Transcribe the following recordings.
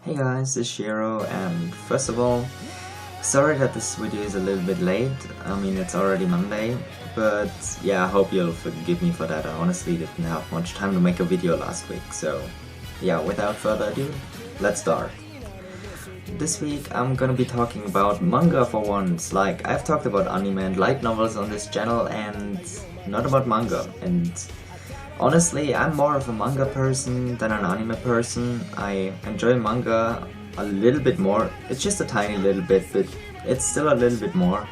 Hey guys, it's Shiro, and first of all, sorry that this video is a little bit late. I mean, it's already Monday, but yeah, I hope you'll forgive me for that. I honestly didn't have much time to make a video last week, so yeah, without further ado, let's start. This week I'm gonna be talking about manga for once. Like, I've talked about anime and light novels on this channel and not about manga, and honestly, I'm more of a manga person than an anime person. I enjoy manga a little bit more. It's just a tiny little bit, but it's still a little bit more.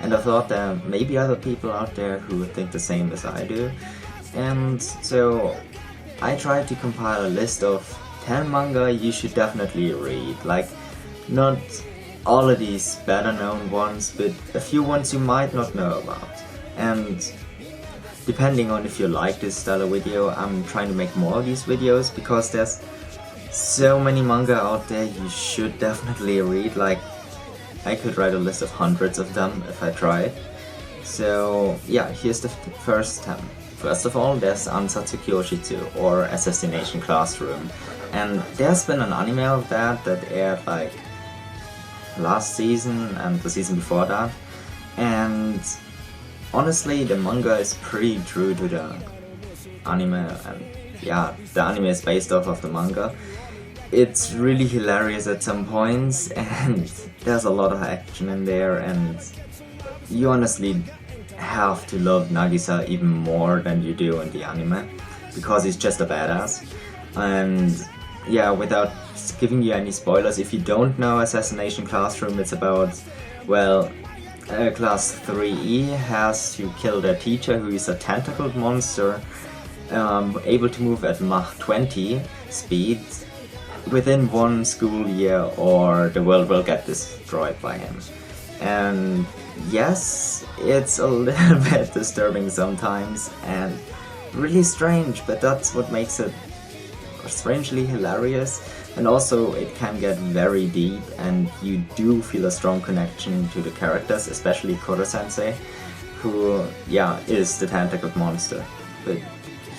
And I thought there may be other people out there who think the same as I do. And so I tried to compile a list of 10 manga you should definitely read. Like, not all of these better known ones, but a few ones you might not know about. And depending on if you like this style of video, I'm trying to make more of these videos because there's so many manga out there you should definitely read. Like, I could write a list of hundreds of them if I tried. So yeah, here's the first 10. First of all, there's Ansatsu Kyoshitsu, or Assassination Classroom. And there's been an anime of that aired like last season and the season before that. And honestly, the manga is pretty true to the anime, and yeah, the anime is based off of the manga. It's really hilarious at some points, and there's a lot of action in there, and you honestly have to love Nagisa even more than you do in the anime, because he's just a badass. And yeah, without giving you any spoilers, if you don't know Assassination Classroom, it's about, well, Class 3E has to kill their teacher, who is a tentacled monster, able to move at Mach 20 speed within one school year, or the world will get destroyed by him. And yes, it's a little bit disturbing sometimes and really strange, but that's what makes it strangely hilarious. And also, it can get very deep, and you do feel a strong connection to the characters, especially Koro-sensei, who, yeah, is the tentacled monster, but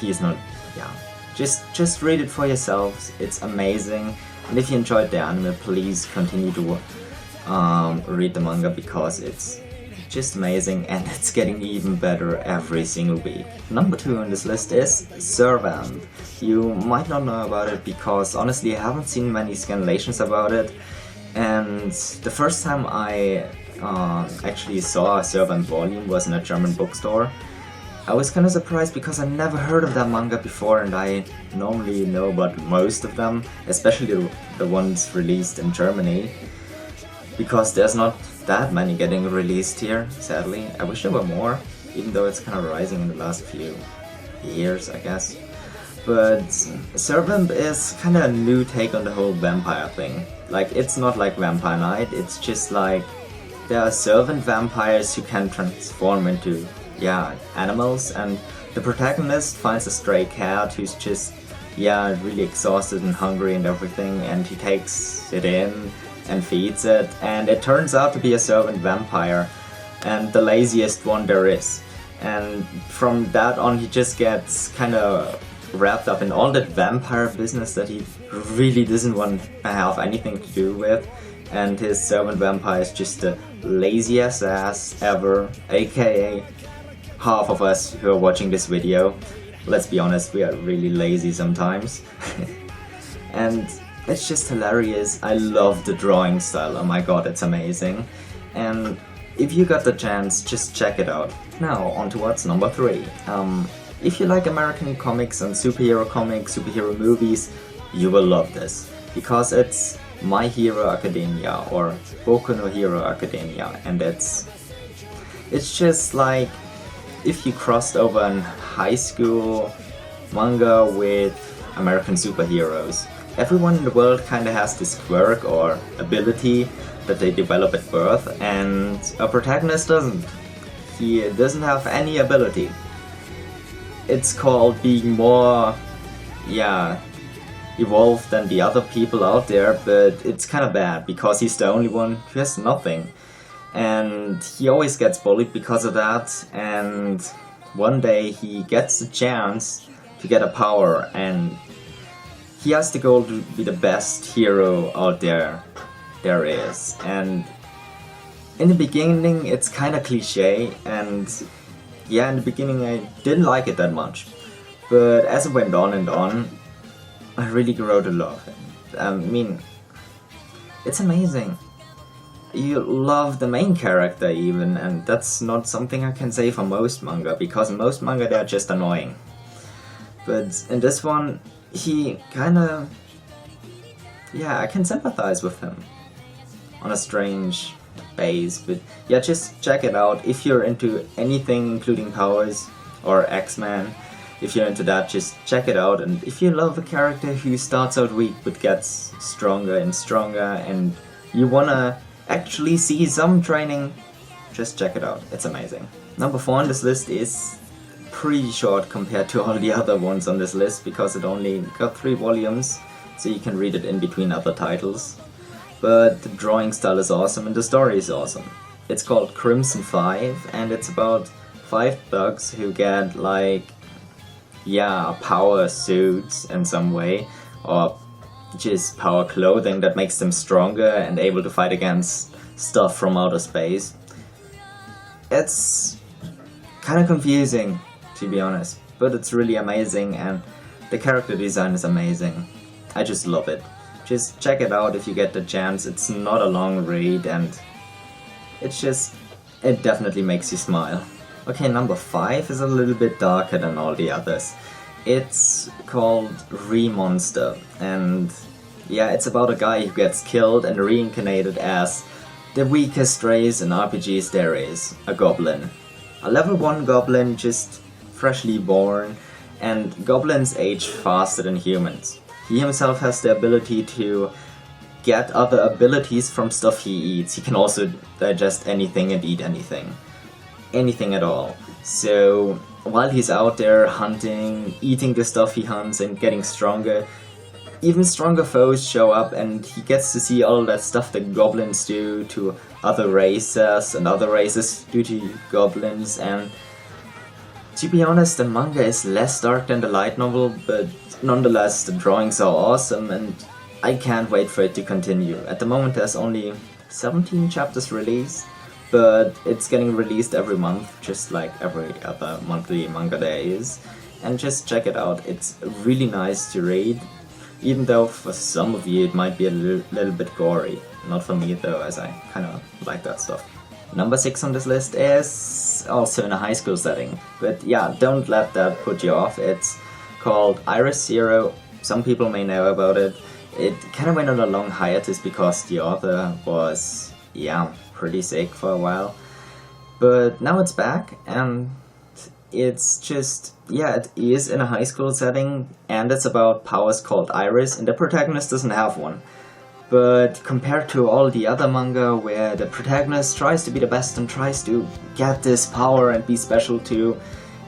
he's not, yeah. Just read it for yourselves, it's amazing, and if you enjoyed the anime, please continue to read the manga, because it's just amazing, and it's getting even better every single week. Number 2 on this list is Servant. You might not know about it because honestly I haven't seen many scanlations about it, and the first time I actually saw a Servant volume was in a German bookstore. I was kinda surprised because I never heard of that manga before, and I normally know about most of them, especially the ones released in Germany, because there's not that many getting released here, sadly. I wish there were more, even though it's kind of rising in the last few years, I guess. But Servant is kind of a new take on the whole vampire thing. Like, it's not like Vampire Knight, it's just like there are servant vampires who can transform into, yeah, animals, and the protagonist finds a stray cat who's just, yeah, really exhausted and hungry and everything, and he takes it in and feeds it, and it turns out to be a servant vampire, and the laziest one there is. And from that on, he just gets kind of wrapped up in all that vampire business that he really doesn't want to have anything to do with, and his servant vampire is just the laziest ass ever, aka half of us who are watching this video. Let's be honest, we are really lazy sometimes. And it's just hilarious. I love the drawing style, oh my god, it's amazing. And if you got the chance, just check it out. Now, on towards number 3. If you like American comics and superhero comics, superhero movies, you will love this. Because it's My Hero Academia, or Boku no Hero Academia, and it's just like if you crossed over an high school manga with American superheroes. Everyone in the world kinda has this quirk or ability that they develop at birth, and a protagonist doesn't. He doesn't have any ability. It's called being more, yeah, evolved than the other people out there, but it's kinda bad because he's the only one who has nothing. And he always gets bullied because of that, and one day he gets the chance to get a power, and he has the goal to be the best hero out there is. And in the beginning it's kinda cliche, and yeah, in the beginning I didn't like it that much. But as it went on and on, I really grew to love him. I mean, it's amazing. You love the main character even, and that's not something I can say for most manga, because in most manga they're just annoying. But in this one, he kinda... yeah, I can sympathize with him on a strange base, but yeah, just check it out. If you're into anything including powers or X-Men, if you're into that, just check it out. And if you love a character who starts out weak but gets stronger and stronger, and you wanna actually see some training, just check it out. It's amazing. Number 4 on this list is pretty short compared to all the other ones on this list, because it only got 3 volumes, so you can read it in between other titles. But the drawing style is awesome and the story is awesome. It's called Crimson 5, and it's about 5 thugs who get like, yeah, power suits in some way, or just power clothing that makes them stronger and able to fight against stuff from outer space. It's kind of confusing, to be honest, but it's really amazing, and the character design is amazing. I just love it. Just check it out if you get the chance. It's not a long read, and it definitely makes you smile. Okay, number 5 is a little bit darker than all the others. It's called Remonster, and yeah, it's about a guy who gets killed and reincarnated as the weakest race in RPGs there is, a goblin. A level 1 goblin, just freshly born, and goblins age faster than humans. He himself has the ability to get other abilities from stuff he eats. He can also digest anything and eat anything. Anything at all. So while he's out there hunting, eating the stuff he hunts and getting stronger, even stronger foes show up, and he gets to see all that stuff that goblins do to other races and other races do to goblins. And to be honest, the manga is less dark than the light novel, but nonetheless the drawings are awesome and I can't wait for it to continue. At the moment there's only 17 chapters released, but it's getting released every month, just like every other monthly manga there is. And just check it out, it's really nice to read, even though for some of you it might be a little bit gory. Not for me though, as I kinda like that stuff. Number 6 on this list is also in a high school setting, but yeah, don't let that put you off. It's called Iris Zero. Some people may know about it. It kind of went on a long hiatus because the author was, yeah, pretty sick for a while. But now it's back, and it's just, yeah, it is in a high school setting, and it's about powers called Iris, and the protagonist doesn't have one. But compared to all the other manga where the protagonist tries to be the best and tries to get this power and be special too,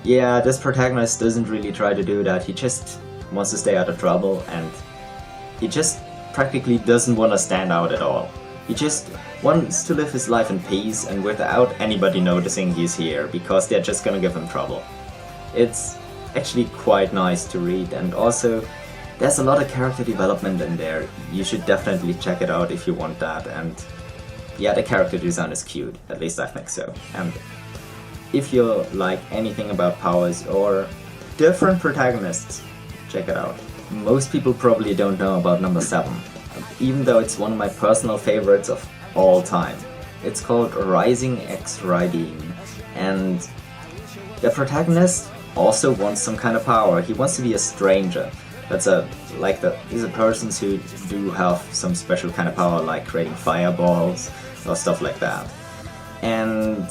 yeah, this protagonist doesn't really try to do that. He just wants to stay out of trouble, and he just practically doesn't want to stand out at all. He just wants to live his life in peace and without anybody noticing he's here, because they're just gonna give him trouble. It's actually quite nice to read, and also there's a lot of character development in there. You should definitely check it out if you want that, and yeah, the character design is cute, at least I think so. And if you like anything about powers or different protagonists, check it out. Most people probably don't know about number 7, even though it's one of my personal favorites of all time. It's called Rising X Raideen, and the protagonist also wants some kind of power. He wants to be a stranger. These are persons who do have some special kind of power, like creating fireballs or stuff like that. And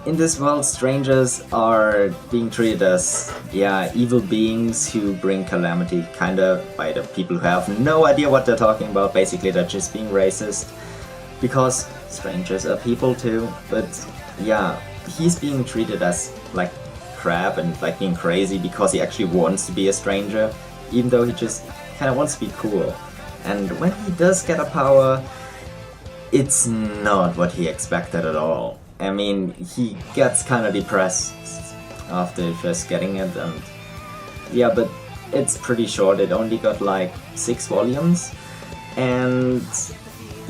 in this world, strangers are being treated as, yeah, evil beings who bring calamity, kinda, by the people who have no idea what they're talking about. Basically, they're just being racist, because strangers are people too. But yeah, he's being treated as like crap and like being crazy because he actually wants to be a stranger, even though he just kinda wants to be cool. And when he does get a power, it's not what he expected at all. I mean, he gets kinda depressed after just getting it, and yeah, but it's pretty short, it only got like 6 volumes, and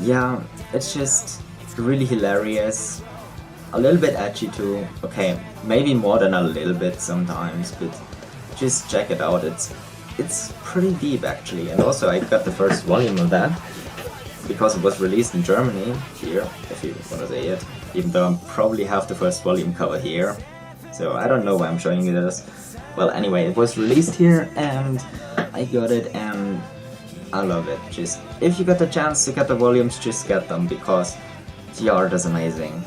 yeah, it's just really hilarious, a little bit edgy too, okay, maybe more than a little bit sometimes, but just check it out, it's pretty deep actually, and also I got the first volume of that, because it was released in Germany, here, if you want to say it, even though I probably have the first volume cover here, so I don't know why I'm showing you this. Well, anyway, it was released here, and I got it, and I love it. Just, if you got the chance to get the volumes, just get them, because the art is amazing.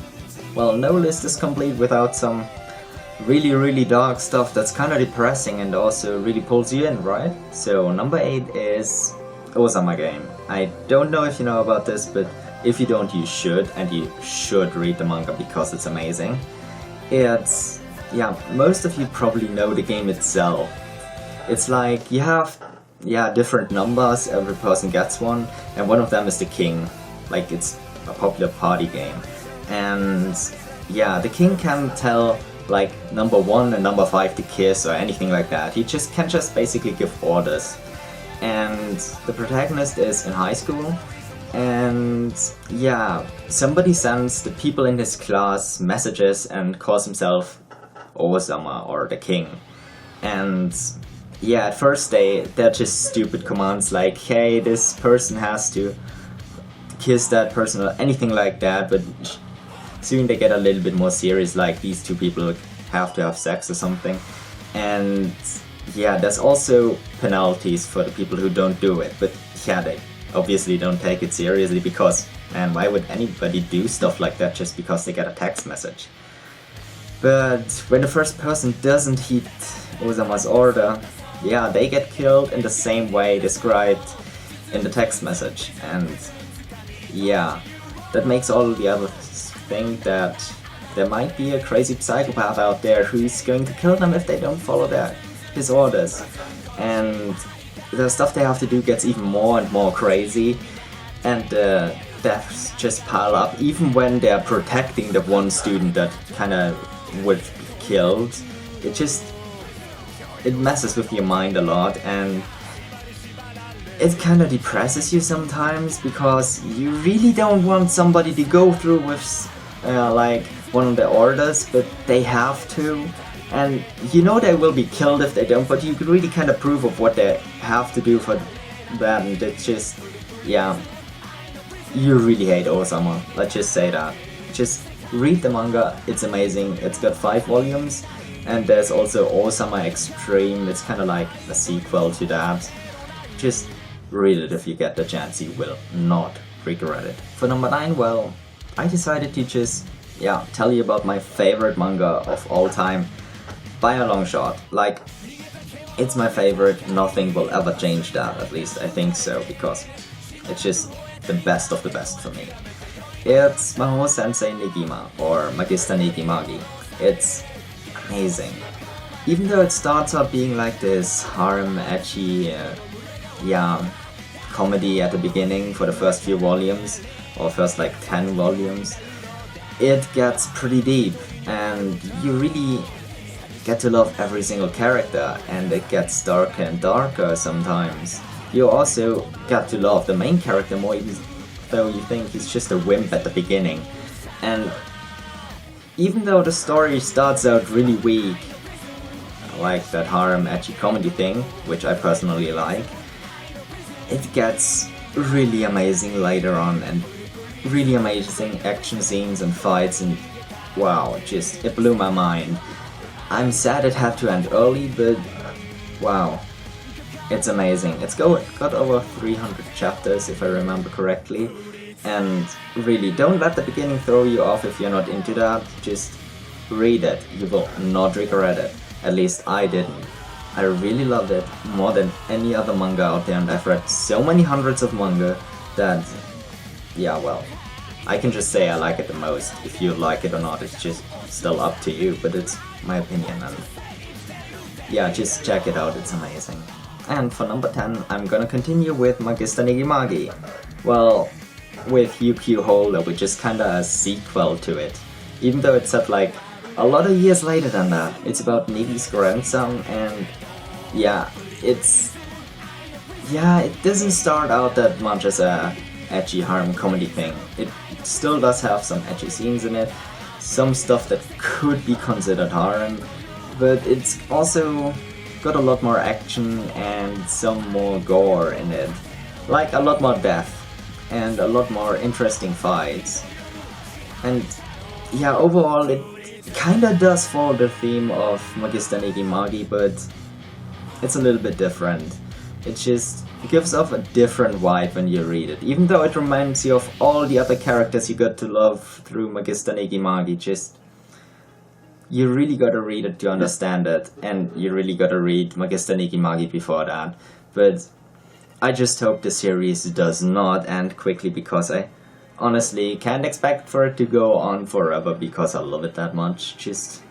Well, no list is complete without some really dark stuff that's kind of depressing and also really pulls you in, right? So number 8 is Osama Game. I don't know if you know about this, but if you don't, you should, and you should read the manga because it's amazing. It's, yeah, most of you probably know the game itself. It's like you have, different numbers, every person gets one, and one of them is the king. Like, it's a popular party game. And yeah, the king can tell like number 1 and number 5 to kiss or anything like that. He can just basically give orders. And the protagonist is in high school, and yeah, somebody sends the people in his class messages and calls himself Osama, or the king. And yeah, at first they're just stupid commands like, hey, this person has to kiss that person or anything like that, but soon they get a little bit more serious, like these two people have to have sex or something. And yeah, there's also penalties for the people who don't do it, but yeah, they obviously don't take it seriously because, man, why would anybody do stuff like that just because they get a text message? But when the first person doesn't heed Osama's order, yeah, they get killed in the same way described in the text message. And yeah, that makes all the others think that there might be a crazy psychopath out there who's going to kill them if they don't follow his orders. And the stuff they have to do gets even more and more crazy, and deaths just pile up, even when they're protecting the one student that kinda would be killed. It messes with your mind a lot, and it kinda depresses you sometimes, because you really don't want somebody to go through with like one of the orders, but they have to. And you know they will be killed if they don't, but you could really kind of prove of what they have to do for that, and it's just, yeah, you really hate Osama, let's just say that. Just read the manga, it's amazing, it's got 5 volumes, and there's also Osama Extreme, it's kind of like a sequel to that. Just read it if you get the chance, you will not regret it. For number 9, well, I decided to just, tell you about my favorite manga of all time. By a long shot. Like, it's my favorite, nothing will ever change that, at least I think so, because it's just the best of the best for me. It's Mahou Sensei Negima, or Magister Negimagi. It's amazing. Even though it starts out being like this harem, ecchi, comedy at the beginning for the first few volumes, or first like 10 volumes, it gets pretty deep, and you really get to love every single character, and it gets darker and darker sometimes. You also get to love the main character more, even though you think he's just a wimp at the beginning. And even though the story starts out really weak, like that harem ecchi comedy thing, which I personally like, it gets really amazing later on, and really amazing action scenes and fights, and wow, just it blew my mind. I'm sad it had to end early, but wow, it's amazing. It's got over 300 chapters if I remember correctly, and really don't let the beginning throw you off if you're not into that. Just read it, you will not regret it. At least I didn't. I really loved it more than any other manga out there, and I've read so many hundreds of manga that, well, I can just say I like it the most. If you like it or not, it's just still up to you, but it's my opinion, and just check it out, it's amazing. And for number 10, I'm gonna continue with Magister Negimagi. Well, with UQ Holder, which is kinda a sequel to it. Even though it's set like a lot of years later than that. It's about Negi's grandson, and it's... yeah, it doesn't start out that much as a edgy harem comedy thing. It still does have some edgy scenes in it, some stuff that could be considered harem, but it's also got a lot more action and some more gore in it. Like a lot more death and a lot more interesting fights. And yeah, overall it kinda does follow the theme of Magister Negimagi, but it's a little bit different. It just gives off a different vibe when you read it. Even though it reminds you of all the other characters you got to love through Magister Negimagi, just... you really gotta read it to understand it, and you really gotta read Magister Negimagi before that. But I just hope the series does not end quickly, because I honestly can't expect for it to go on forever because I love it that much. Just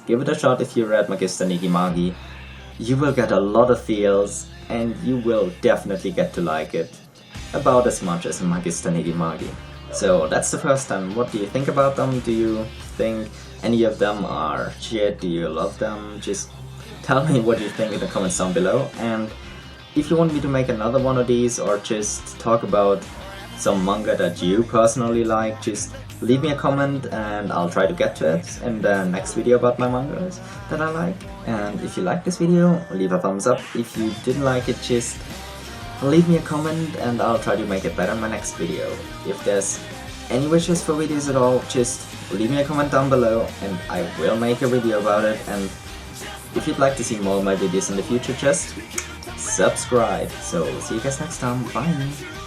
give it a shot if you read Magister Negimagi. You will get a lot of feels, and you will definitely get to like it about as much as Magister Negimagi. So that's the first time. What do you think about them? Do you think any of them are shit? Do you love them? Just tell me what you think in the comments down below. And if you want me to make another one of these, or just talk about some manga that you personally like, just leave me a comment and I'll try to get to it in the next video about my mangas that I like. And if you like this video, leave a thumbs up. If you didn't like it, just leave me a comment and I'll try to make it better in my next video. If there's any wishes for videos at all, just leave me a comment down below and I will make a video about it. And if you'd like to see more of my videos in the future, just subscribe. So see you guys next time. Bye!